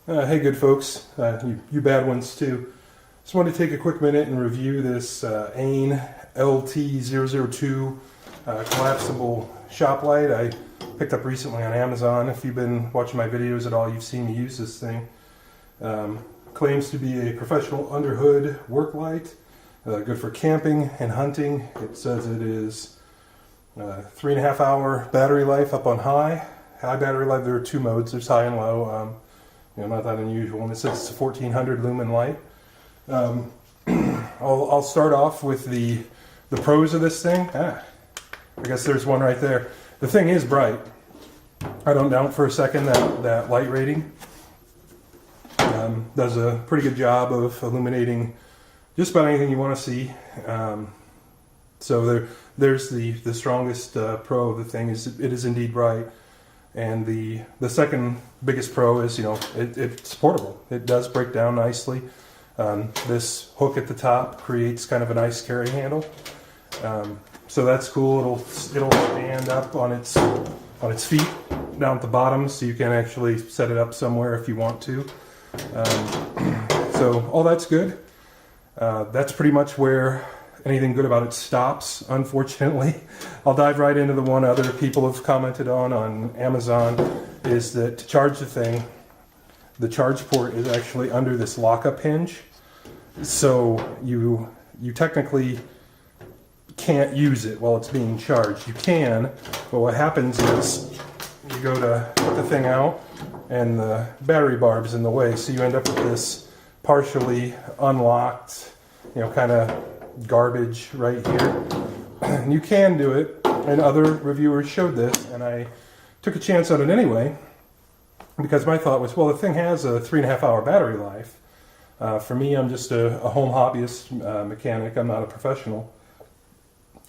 Hey good folks, you bad ones too. Just wanted to take a quick minute and review this Aain LT002 collapsible shop light I picked up recently on Amazon. If you've been watching my videos at all, you've seen me use this thing. Claims to be a professional Underhood work light, good for camping and hunting. It says it is 3.5 hour battery life up on high. High battery life, there are two modes, there's high and low. Not that unusual. And it says it's a 1400 lumen light. I'll start off with the pros of this thing. I guess there's one right there. The thing is bright. I don't doubt for a second that light rating does a pretty good job of illuminating just about anything you want to see. So there's the strongest pro of the thing is it is indeed bright. And the second biggest pro is, it's portable. It does break down nicely. This hook at the top creates kind of a nice carry handle. So that's cool. It'll stand up on its feet down at the bottom, so you can actually set it up somewhere if you want to. So all that's good. That's pretty much where anything good about it stops, unfortunately. I'll dive right into the one other people have commented on Amazon, is that to charge the thing, the charge port is actually under this lockup hinge. So you technically can't use it while it's being charged. You can, but what happens is you go to put the thing out and the battery barb's in the way, so you end up with this partially unlocked, kind of garbage right here. And you can do it, and other reviewers showed this, and I took a chance on it anyway, because my thought was, well, the thing has a 3.5 hour battery life. For me, I'm just a home hobbyist mechanic. I'm not a professional.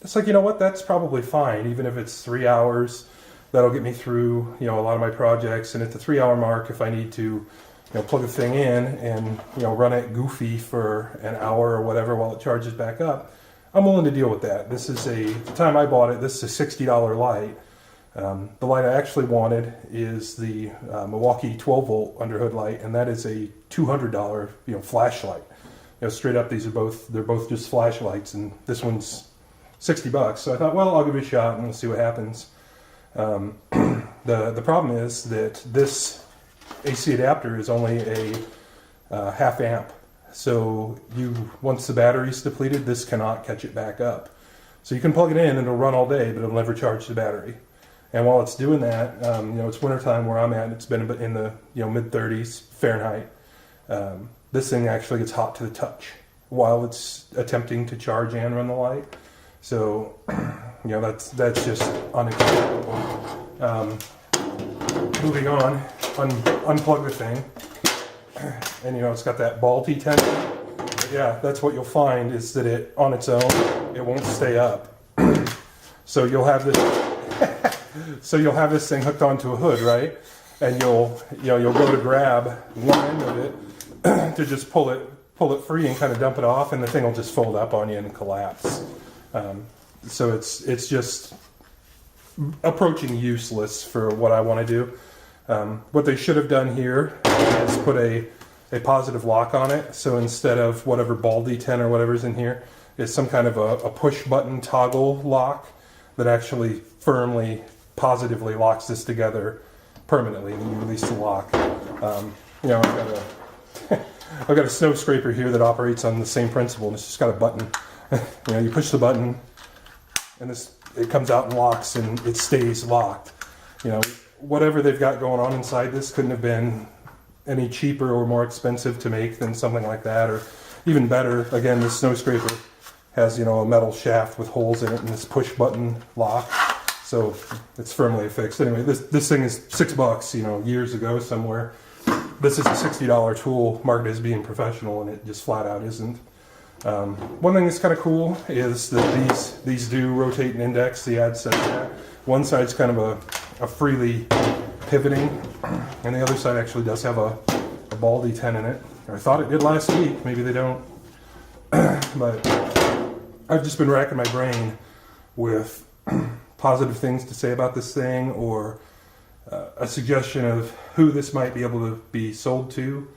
It's like, you know what, that's probably fine, even if it's 3 hours. That'll get me through, a lot of my projects. And at the 3 hour mark, if I need to plug the thing in and run it goofy for an hour or whatever while it charges back up, I'm willing to deal with that. This is the time I bought it, this is a $60 light. The light I actually wanted is the Milwaukee 12 volt Underhood light, and that is a $200 flashlight. Straight up, they're both just flashlights, and this one's $60. So I thought, well, I'll give it a shot and we'll see what happens. The problem is that this AC adapter is only a half amp. So once the battery's depleted, this cannot catch it back up. So you can plug it in and it'll run all day, but it'll never charge the battery. And while it's doing that, it's wintertime where I'm at, it's been in the mid 30s Fahrenheit. This thing actually gets hot to the touch while it's attempting to charge and run the light. So, that's just unacceptable. Moving on, unplug the thing, and it's got that ball tension. Yeah, that's what you'll find is that it on its own, it won't stay up. So you'll have this thing hooked onto a hood, right? And you'll go to grab one end of it to just pull it free and kind of dump it off, and the thing will just fold up on you and collapse. So it's just approaching useless for what I want to do. What they should have done here is put a positive lock on it. So instead of whatever ball D10 or whatever's in here, is some kind of a push button toggle lock that actually firmly, positively locks this together permanently. And then you release the lock. I've got a snow scraper here that operates on the same principle, and it's just got a button. You push the button, and it comes out and locks, and it stays locked. Whatever they've got going on inside this couldn't have been any cheaper or more expensive to make than something like that, or even better. Again, this snow scraper has a metal shaft with holes in it and this push button lock, so it's firmly affixed. Anyway, this thing is $6, years ago somewhere. This is a $60 tool marketed as being professional, and it just flat out isn't. One thing that's kind of cool is that these do rotate and index. The ad says that. One side's kind of a freely pivoting, and the other side actually does have a ball D10 in it. Or I thought it did last week. Maybe they don't. But I've just been racking my brain with positive things to say about this thing, or a suggestion of who this might be able to be sold to.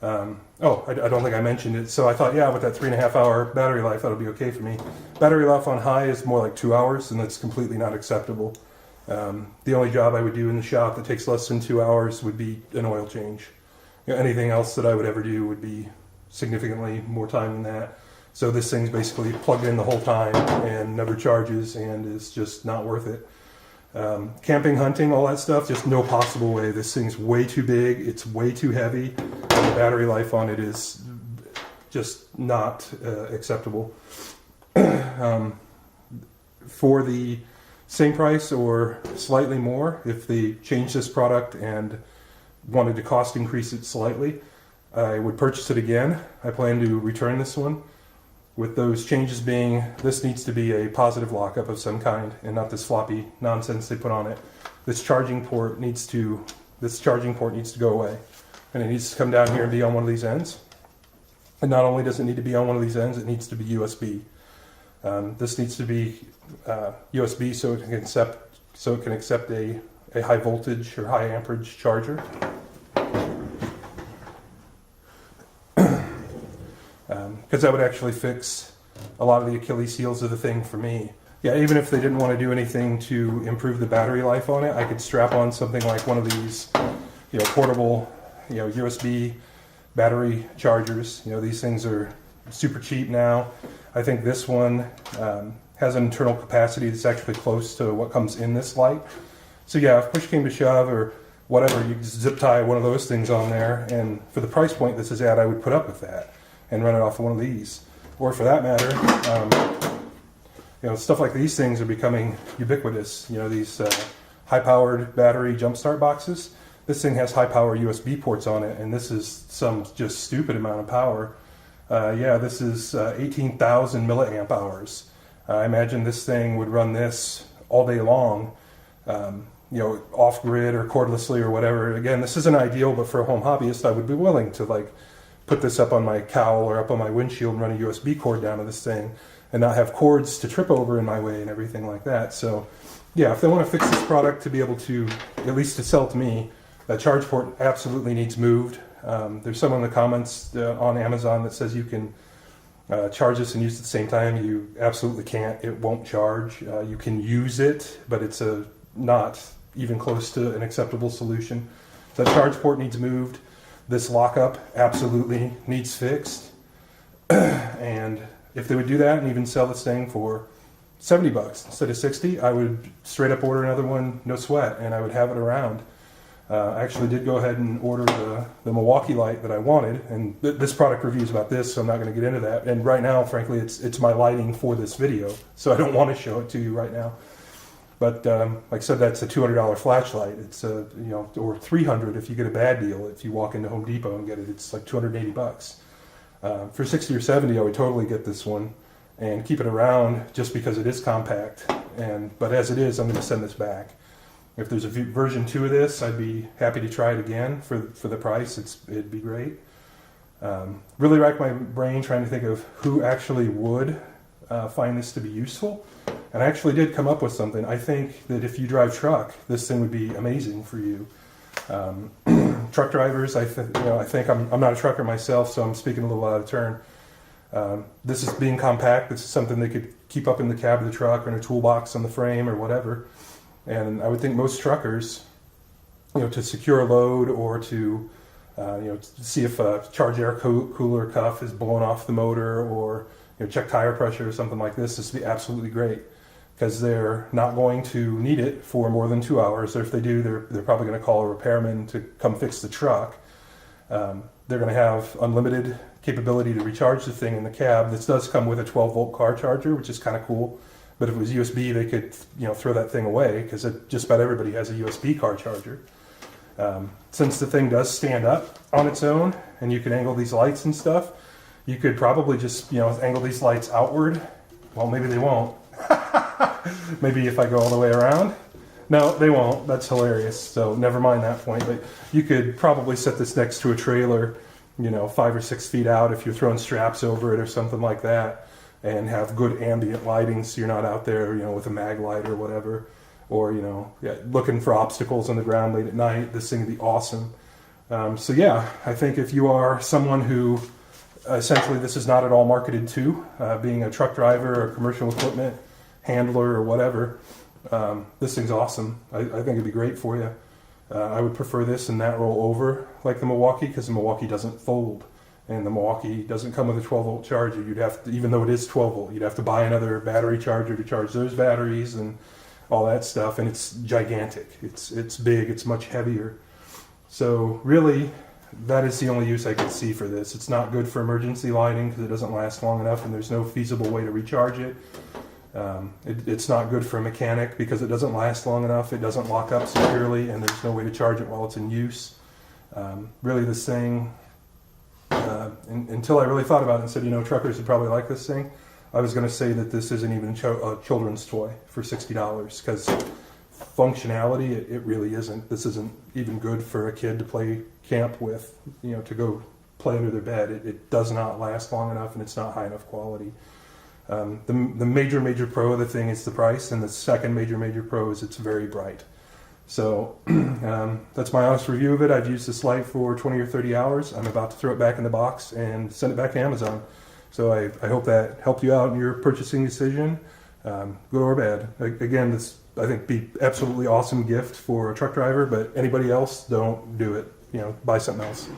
I don't think I mentioned it. So I thought, yeah, with that 3.5 hour battery life, that'll be okay for me. Battery life on high is more like 2 hours, and that's completely not acceptable. The only job I would do in the shop that takes less than 2 hours would be an oil change. Anything else that I would ever do would be significantly more time than that. So this thing's basically plugged in the whole time and never charges, and is just not worth it. Camping, hunting, all that stuff, just no possible way. This thing's way too big, it's way too heavy, and the battery life on it is just not acceptable. For the same price or slightly more, if they change this product and wanted to cost increase it slightly, I would purchase it again. I plan to return this one, with those changes being this needs to be a positive lockup of some kind and not this floppy nonsense they put on it. This charging port needs to go away, and it needs to come down here and be on one of these ends. And not only does it need to be on one of these ends, it needs to be USB. This needs to be USB so it can accept a high voltage or high amperage charger. Because that would actually fix a lot of the Achilles heels of the thing for me. Yeah, even if they didn't want to do anything to improve the battery life on it, I could strap on something like one of these, portable, USB battery chargers. These things are super cheap now. I think this one has an internal capacity that's actually close to what comes in this light. So yeah, if push came to shove or whatever, you just zip tie one of those things on there, and for the price point this is at, I would put up with that and run it off of one of these. Or for that matter, stuff like these things are becoming ubiquitous. These high-powered battery jumpstart boxes. This thing has high-power USB ports on it, and this is some just stupid amount of power. This is 18,000 milliamp hours. I imagine this thing would run this all day long, off-grid or cordlessly or whatever. Again, this isn't ideal, but for a home hobbyist, I would be willing to put this up on my cowl or up on my windshield and run a USB cord down to this thing and not have cords to trip over in my way and everything like that. So yeah, if they want to fix this product to be able to, at least to sell to me, that charge port absolutely needs moved. There's someone in the comments on Amazon that says you can charge this and use it at the same time. You absolutely can't. It won't charge. You can use it, but it's not even close to an acceptable solution. So that charge port needs moved. This lockup absolutely needs fixed. And if they would do that and even sell this thing for $70 instead of 60, I would straight up order another one, no sweat, and I would have it around. I actually did go ahead and order the Milwaukee light that I wanted, and this product review is about this, so I'm not going to get into that. And right now, frankly, it's my lighting for this video, so I don't want to show it to you right now. But like I said, that's a $200 flashlight. It's or $300 if you get a bad deal. If you walk into Home Depot and get it, it's like $280. For 60 or 70, I would totally get this one and keep it around just because it is compact. But as it is, I'm going to send this back. If there's a version 2 of this, I'd be happy to try it again for the price. It'd be great. Really racked my brain trying to think of who actually would find this to be useful. And I actually did come up with something. I think that if you drive truck, this thing would be amazing for you. Truck drivers, I think I'm not a trucker myself, so I'm speaking a little out of turn. This is being compact. This is something they could keep up in the cab of the truck or in a toolbox on the frame or whatever. And I would think most truckers, to secure a load or to see if a charge air cooler cuff is blowing off the motor, or check tire pressure or something like this would be absolutely great, because they're not going to need it for more than 2 hours. Or if they do, they're probably going to call a repairman to come fix the truck. They're going to have unlimited capability to recharge the thing in the cab. This does come with a 12-volt car charger, which is kind of cool. But if it was USB, they could throw that thing away, because just about everybody has a USB car charger. Since the thing does stand up on its own, and you can angle these lights and stuff, you could probably just angle these lights outward. Well, maybe they won't. Maybe if I go all the way around. No, they won't. That's hilarious. So never mind that point. But you could probably set this next to a trailer, 5 or 6 feet out if you're throwing straps over it or something like that, and have good ambient lighting so you're not out there, with a mag light or whatever. or looking for obstacles on the ground late at night, this thing would be awesome. So yeah, I think if you are someone who essentially this is not at all marketed to, being a truck driver or commercial equipment handler or whatever, this thing's awesome. I think it'd be great for you. I would prefer this and that roll over like the Milwaukee, because the Milwaukee doesn't fold, and the Milwaukee doesn't come with a 12-volt charger. You'd have to, even though it is 12 volt, you'd have to buy another battery charger to charge those batteries and all that stuff, and it's gigantic. It's big, it's much heavier. So really, that is the only use I could see for this. It's not good for emergency lighting because it doesn't last long enough and there's no feasible way to recharge it. It's not good for a mechanic because it doesn't last long enough, it doesn't lock up securely, and there's no way to charge it while it's in use. Really this thing, until I really thought about it and said, truckers would probably like this thing, I was going to say that this isn't even a children's toy for $60, because functionality, it really isn't. This isn't even good for a kid to play camp with, to go play under their bed. It does not last long enough, and it's not high enough quality. The major pro of the thing is the price, and the second major pro is it's very bright. So that's my honest review of it. I've used this light for 20 or 30 hours. I'm about to throw it back in the box and send it back to Amazon. So I hope that helped you out in your purchasing decision, good or bad. Again, this I think be absolutely awesome gift for a truck driver, but anybody else, don't do it. Buy something else.